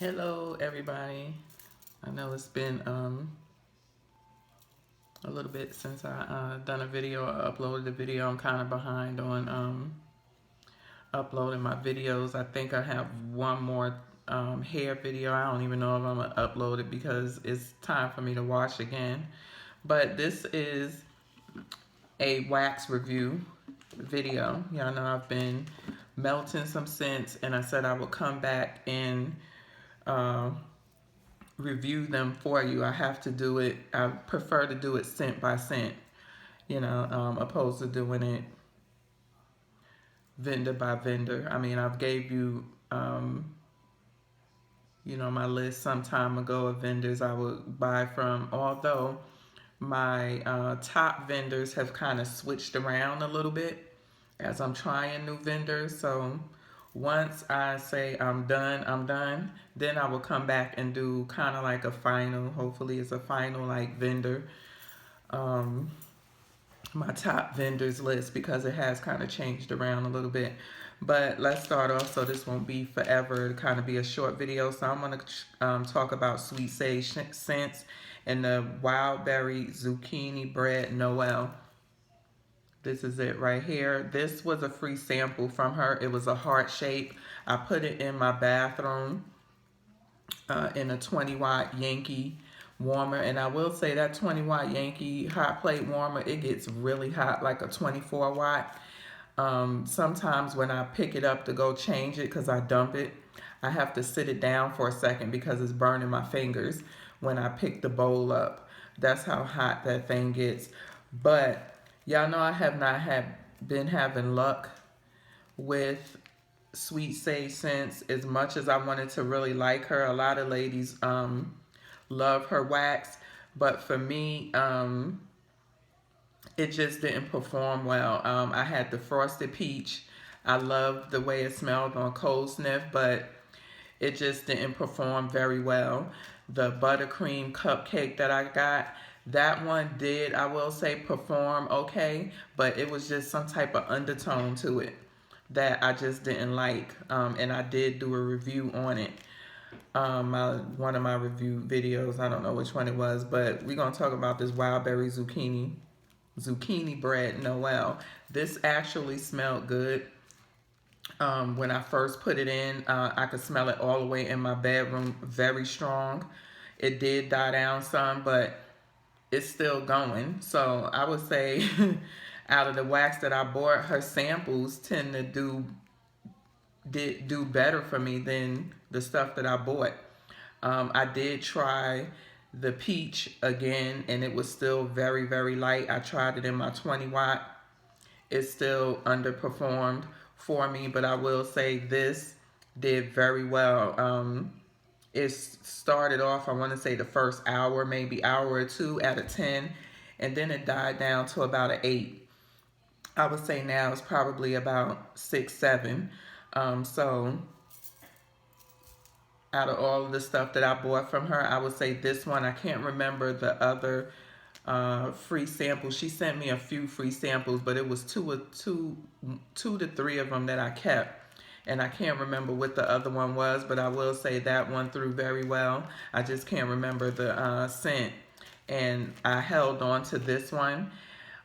Hello everybody. I know it's been a little bit since I done a video or uploaded a video. I'm kind of behind on uploading my videos. I think I have one more hair video. I don't even know if I'm gonna upload it because it's time for me to wash again. But this is a wax review video. Y'all know I've been melting some scents, and I said I would come back and uh, review them for you. I have to do it. I prefer to do it scent by scent, opposed to doing it vendor by vendor. I mean, I've gave you, my list some time ago of vendors I would buy from. Although my top vendors have kind of switched around a little bit as I'm trying new vendors. So once I say I'm done, then I will come back and do kind of like a final, hopefully it's a final like vendor, my top vendors list, because it has kind of changed around a little bit. But let's start off so this won't be forever. It'll kind of be a short video. So I'm going to talk about Sweet Sage Scents and the Wild Berry Zucchini Bread Noel. This is it right here. This was a free sample from her. It was a heart shape. I put it in my bathroom in a 20-watt Yankee warmer. And I will say that 20-watt Yankee hot plate warmer, it gets really hot, like a 24-watt. Sometimes when I pick it up to go change it, because I dump it, I have to sit it down for a second because it's burning my fingers when I pick the bowl up. That's how hot that thing gets. But y'all know I have not been having luck with Sweet Sage Scents as much as I wanted to really like her. A lot of ladies love her wax, but for me, it just didn't perform well. I had the Frosted Peach. I loved the way it smelled on cold sniff, but it just didn't perform very well. The buttercream cupcake that I got, that one did, I will say, perform okay, but it was just some type of undertone to it that I just didn't like. And I did do a review on it. One of my review videos, I don't know which one it was, but we're going to talk about this Wild Berry Zucchini Bread Noel. This actually smelled good. When I first put it in, I could smell it all the way in my bedroom, very strong. It did die down some, but it's still going. So I would say out of the wax that I bought, her samples tend to did do better for me than the stuff that I bought. I did try the peach again, and it was still very, very light. I tried it in my 20-watt. It still underperformed for me, but I will say this did very well. It started off, I want to say the first hour, maybe hour or two at a 10, and then it died down to about an 8. I would say now it's probably about 6, 7. So out of all of the stuff that I bought from her, I would say this one. I can't remember the other free samples. She sent me a few free samples, but it was two to three of them that I kept. And I can't remember what the other one was, but I will say that one threw very well. I just can't remember the scent. And I held on to this one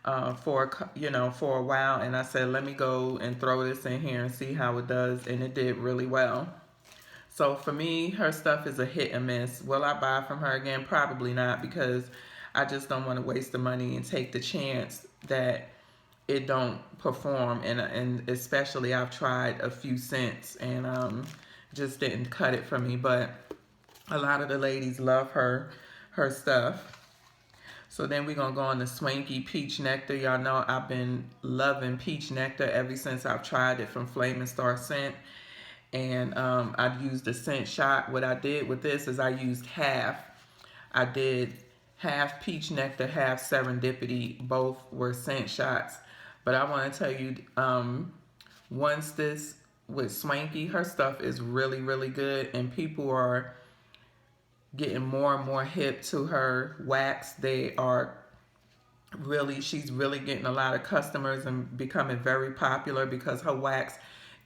for a while, and I said, let me go and throw this in here and see how it does, and it did really well. So for me, her stuff is a hit and miss. Will I buy from her again? Probably not, because I just don't want to waste the money and take the chance that it don't perform. And especially I've tried a few scents and just didn't cut it for me. But a lot of the ladies love her stuff. So then we're going to go on the Swanky Peach Nectar. Y'all know I've been loving Peach Nectar ever since I've tried it from Flamin' Star Scent. And I've used a scent shot. What I did with this is I used half. I did half Peach Nectar, half Serendipity. Both were scent shots. But I want to tell you, once this with Swanky, her stuff is really, really good. And people are getting more and more hip to her wax. She's really getting a lot of customers and becoming very popular because her wax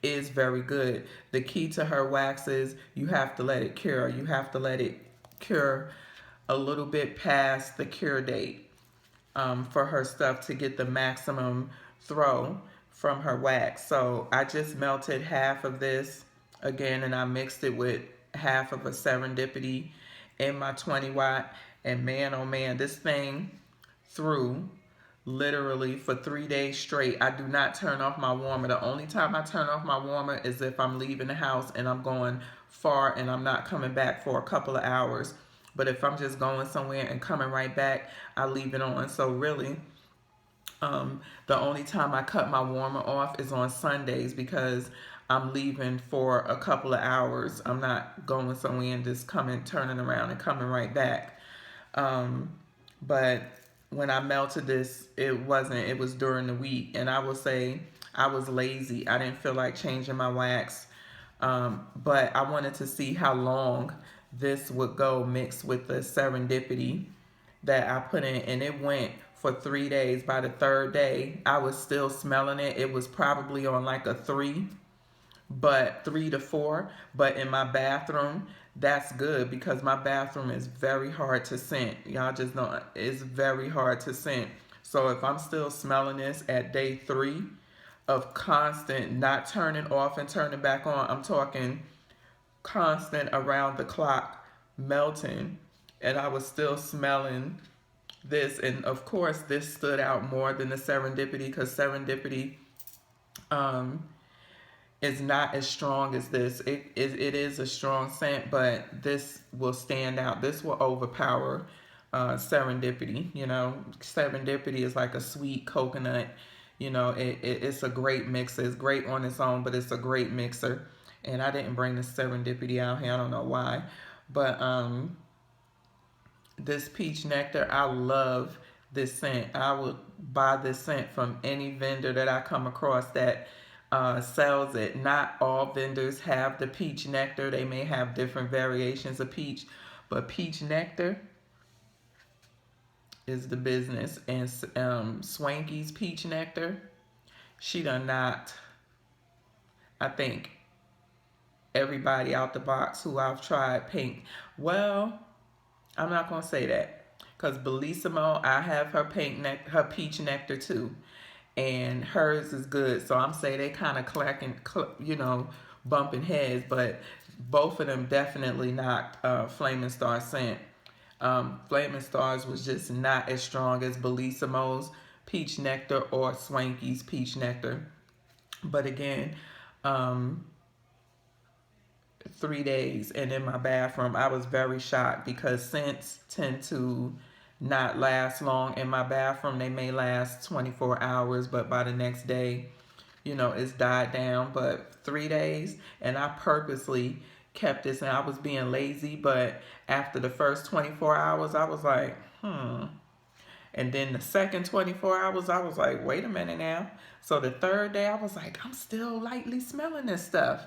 is very good. The key to her wax is you have to let it cure. You have to let it cure a little bit past the cure date for her stuff to get the maximum throw from her wax. So I just melted half of this again, and I mixed it with half of a Serendipity in my 20 watt. And man, oh man, this thing through literally for 3 days straight. I do not turn off my warmer. The only time I turn off my warmer is if I'm leaving the house and I'm going far and I'm not coming back for a couple of hours. But if I'm just going somewhere and coming right back, I leave it on. So really, the only time I cut my warmer off is on Sundays because I'm leaving for a couple of hours. I'm not going somewhere and just coming, turning around and coming right back. But when I melted this, it was during the week. And I will say I was lazy. I didn't feel like changing my wax. But I wanted to see how long this would go mixed with the Serendipity that I put in. And it went for 3 days. By the third day, I was still smelling it. It was probably on like a 3 to 4. But in my bathroom, that's good because my bathroom is very hard to scent. Y'all just know it's very hard to scent. So if I'm still smelling this at day 3 of constant, not turning off and turning back on, I'm talking constant around the clock melting, and I was still smelling this. And of course, this stood out more than the Serendipity because Serendipity is not as strong as this. It is a strong scent, but this will stand out. This will overpower Serendipity. You know, Serendipity is like a sweet coconut. You know, it's a great mixer. It's great on its own, but it's a great mixer. And I didn't bring the Serendipity out here. I don't know why. But this peach nectar, I love this scent. I would buy this scent from any vendor that I come across that sells it. Not all vendors have the peach nectar. They may have different variations of peach, but peach nectar is the business. And Swanky's peach nectar, she done not, I think everybody out the box who I've tried pink. Well, I'm not gonna say that because Bellissimo, I have her her peach nectar too, and hers is good. So I'm saying they kind of clacking, you know, bumping heads, but both of them definitely knocked Flaming Star scent. Flaming Stars was just not as strong as Bellissimo's peach nectar or Swanky's peach nectar. But again, 3 days and in my bathroom, I was very shocked because scents tend to not last long in my bathroom. They may last 24 hours, but by the next day, you know, it's died down. But 3 days, and I purposely kept this, and I was being lazy, but after the first 24 hours, I was like, And then the second 24 hours, I was like, wait a minute now. So the third day, I was like, I'm still lightly smelling this stuff.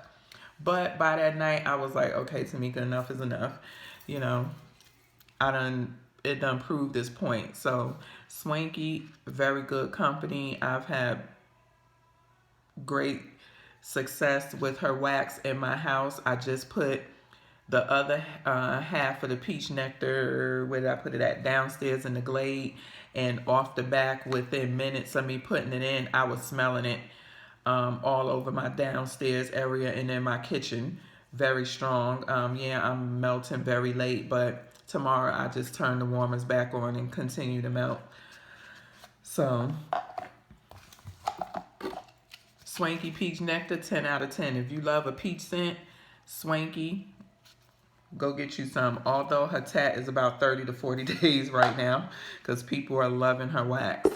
But by that night, I was like, okay, Tamika, enough is enough. You know, it done proved this point. So Swanky, very good company. I've had great success with her wax in my house. I just put the other half of the peach nectar, where did I put it at? Downstairs in the Glade. And off the back, within minutes of me putting it in, I was smelling it all over my downstairs area and in my kitchen. Very strong. Yeah, I'm melting very late, but tomorrow I just turn the warmers back on and continue to melt. So, Swanky Peach Nectar, 10 out of 10. If you love a peach scent, Swanky, go get you some. Although her tat is about 30 to 40 days right now because people are loving her wax.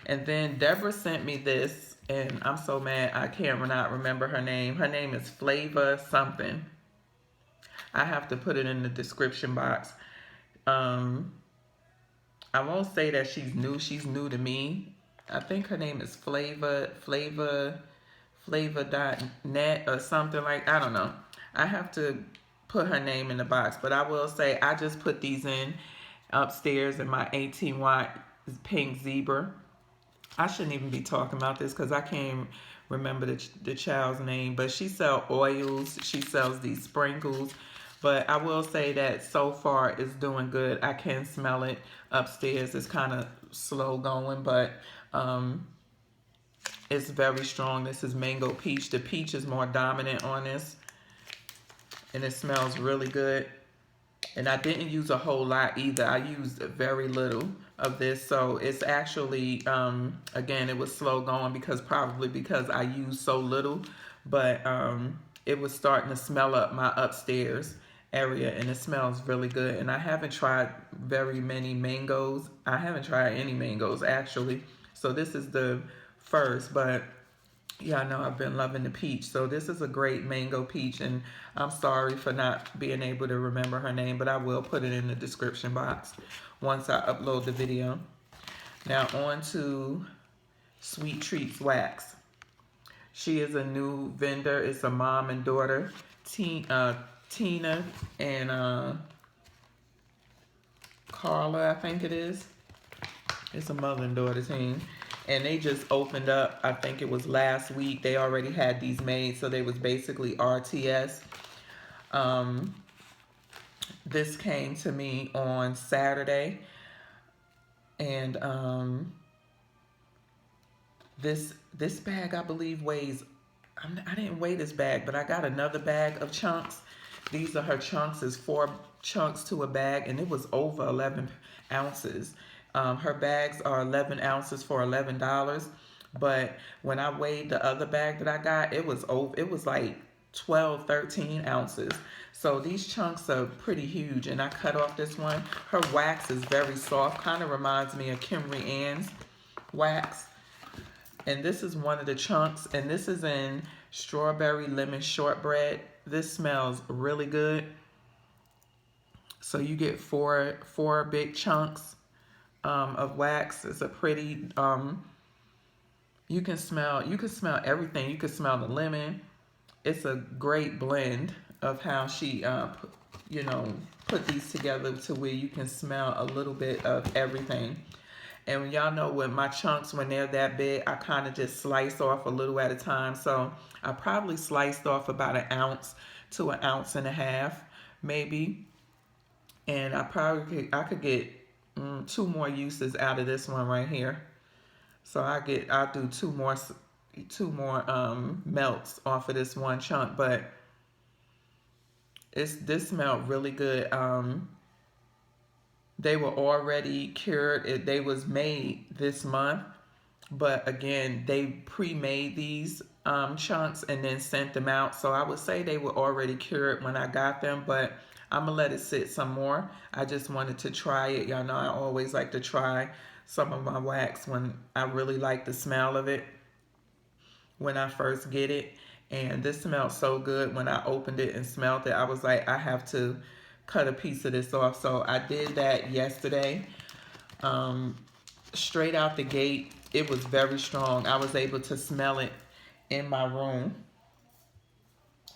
And then Deborah sent me this, and I'm so mad I can't not remember her name. Her name is Flavor something. I have to put it in the description box. I won't say that she's new. She's new to me. I think her name is Flavor.net or something like, I don't know. I have to put her name in the box, but I will say I just put these in upstairs in my 18 watt pink zebra. I shouldn't even be talking about this because I came remember the child's name, but she sells oils. She sells these sprinkles. But I will say that so far it's doing good. I can smell it upstairs. It's kind of slow going, but it's very strong. This is mango peach. The peach is more dominant on this, and it smells really good. And I didn't use a whole lot either. I used very little of this. So it's actually, again, it was slow going probably because I used so little. But it was starting to smell up my upstairs area, and it smells really good. And I haven't tried very many mangoes. I haven't tried any mangoes actually. So this is the first, but yeah, I know I've been loving the peach. So this is a great mango peach, and I'm sorry for not being able to remember her name, but I will put it in the description box once I upload the video. Now on to Sweet Treats Wax. She is a new vendor. It's a mom and daughter, Tina and Carla, I think it is. It's a mother and daughter team. And they just opened up, I think it was last week. They already had these made, so they was basically RTS. This came to me on Saturday. And this bag, I believe, weighs, I didn't weigh this bag, but I got another bag of chunks. These are her chunks. It's 4 chunks to a bag, and it was over 11 ounces. Her bags are 11 ounces for $11, but when I weighed the other bag that I got, it was like 12, 13 ounces. So these chunks are pretty huge, and I cut off this one. Her wax is very soft, kind of reminds me of Kimberly Ann's wax. And this is one of the chunks, and this is in strawberry lemon shortbread. This smells really good. So you get four big chunks of wax. It's a pretty, you can smell everything. You can smell the lemon. It's a great blend of how she, put these together to where you can smell a little bit of everything. And y'all know with my chunks, when they're that big, I kind of just slice off a little at a time. So I probably sliced off about 1 ounce to 1.5 ounces, maybe. And I could get 2 more uses out of this one right here. So I'll do two more melts off of this one chunk, but this smelled really good. They were already cured. They was made this month, but again, they pre-made these chunks and then sent them out. So I would say they were already cured when I got them, but I'm gonna let it sit some more. I just wanted to try it. Y'all know I always like to try some of my wax when I really like the smell of it when I first get it. And this smelled so good when I opened it and smelled it. I was like, I have to cut a piece of this off. So I did that yesterday. Straight out the gate, it was very strong. I was able to smell it in my room.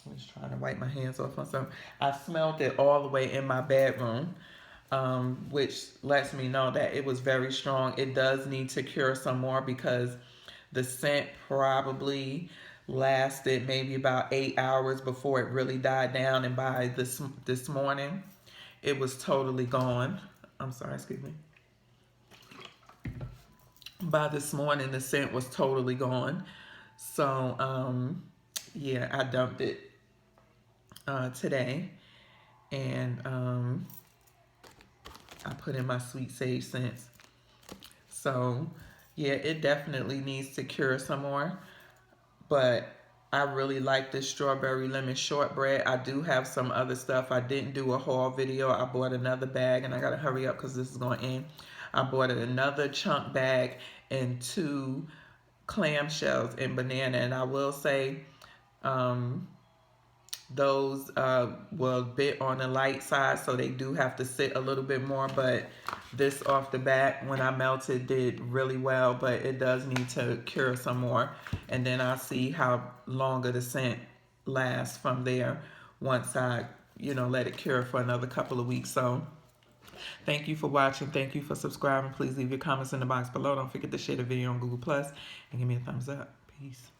I'm just trying to wipe my hands off on something. I smelled it all the way in my bedroom, which lets me know that it was very strong. It does need to cure some more because the scent probably lasted maybe about 8 hours before it really died down. And by this morning, it was totally gone. I'm sorry, excuse me. By this morning, the scent was totally gone. So, yeah, I dumped it today, and I put in my sweet sage scents. So yeah, it definitely needs to cure some more, but I really like this strawberry lemon shortbread. I do have some other stuff. I didn't do a haul video. I bought another bag, and I gotta hurry up because this is going to end. I bought another chunk bag and 2 clamshells in banana, and I will say those were a bit on the light side, so they do have to sit a little bit more, but this off the bat when I melted did really well, but it does need to cure some more, and then I'll see how longer the scent lasts from there once I let it cure for another couple of weeks. So thank you for watching. Thank you for subscribing. Please leave your comments in the box below. Don't forget to share the video on Google Plus and give me a thumbs up. Peace.